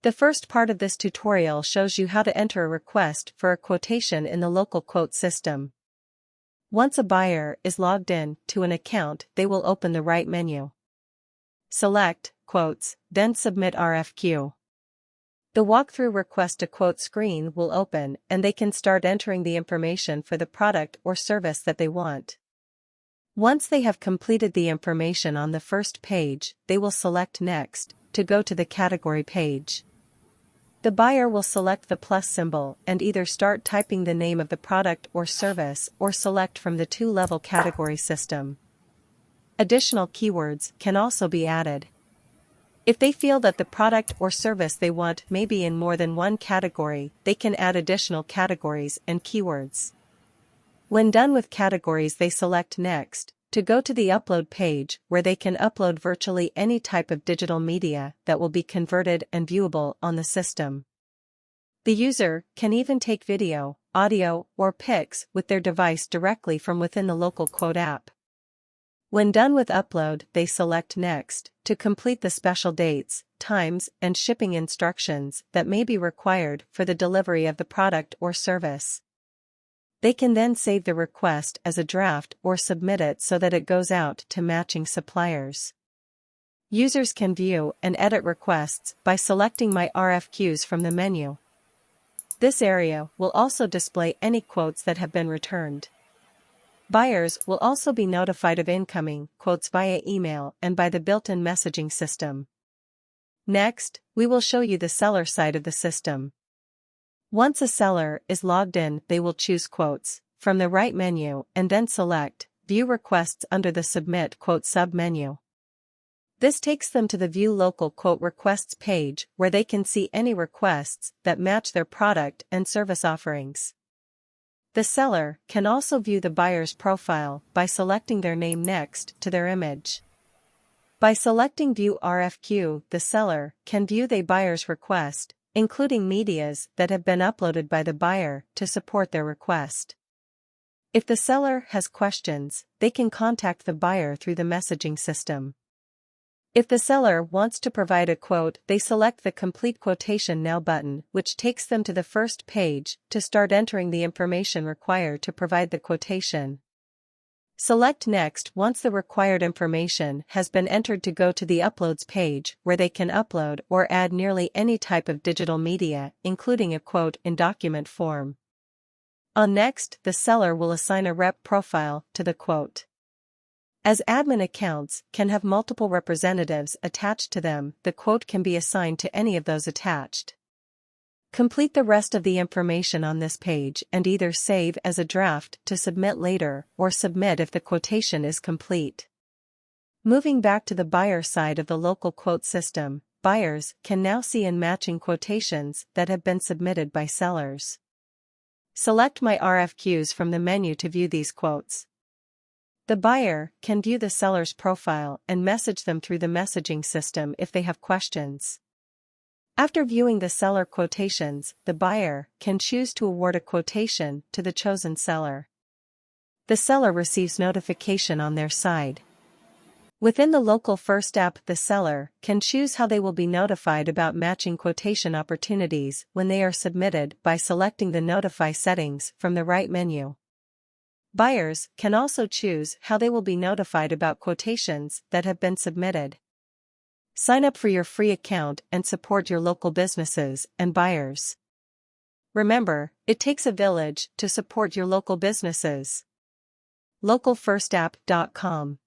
The first part of this tutorial shows you how to enter a request for a quotation in the local quote system. Once a buyer is logged in to an account, they will open the right menu. Select Quotes, then Submit RFQ. The walkthrough Request a Quote screen will open and they can start entering the information for the product or service that they want. Once they have completed the information on the first page, they will select Next to go to the category page. The buyer will select the plus symbol and either start typing the name of the product or service or select from the two-level category system. Additional keywords can also be added. If they feel that the product or service they want may be in more than one category, they can add additional categories and keywords. When done with categories, they select Next to go to the upload page where they can upload virtually any type of digital media that will be converted and viewable on the system. The user can even take video, audio, or pics with their device directly from within the Local Quote app. When done with upload, they select Next to complete the special dates, times, and shipping instructions that may be required for the delivery of the product or service. They can then save the request as a draft or submit it so that it goes out to matching suppliers. Users can view and edit requests by selecting My RFQs from the menu. This area will also display any quotes that have been returned. Buyers will also be notified of incoming quotes via email and by the built-in messaging system. Next, we will show you the seller side of the system. Once a seller is logged in, they will choose Quotes from the right menu and then select View Requests under the Submit Quote sub-menu. This takes them to the View Local Quote Requests page where they can see any requests that match their product and service offerings. The seller can also view the buyer's profile by selecting their name next to their image. By selecting View RFQ, the seller can view the buyer's request, including medias that have been uploaded by the buyer to support their request. If the seller has questions, they can contact the buyer through the messaging system. If the seller wants to provide a quote, they select the Complete Quotation Now button, which takes them to the first page to start entering the information required to provide the quotation. Select Next once the required information has been entered to go to the Uploads page where they can upload or add nearly any type of digital media, including a quote in document form. On Next, the seller will assign a rep profile to the quote. As admin accounts can have multiple representatives attached to them, the quote can be assigned to any of those attached. Complete the rest of the information on this page and either save as a draft to submit later or submit if the quotation is complete. Moving back to the buyer side of the local quote system, buyers can now see and matching quotations that have been submitted by sellers. Select My RFQs from the menu to view these quotes. The buyer can view the seller's profile and message them through the messaging system if they have questions. After viewing the seller quotations, the buyer can choose to award a quotation to the chosen seller. The seller receives notification on their side. Within the Local First app, the seller can choose how they will be notified about matching quotation opportunities when they are submitted by selecting the Notify settings from the right menu. Buyers can also choose how they will be notified about quotations that have been submitted. Sign up for your free account and support your local businesses and buyers. Remember, it takes a village to support your local businesses. localfirstapp.com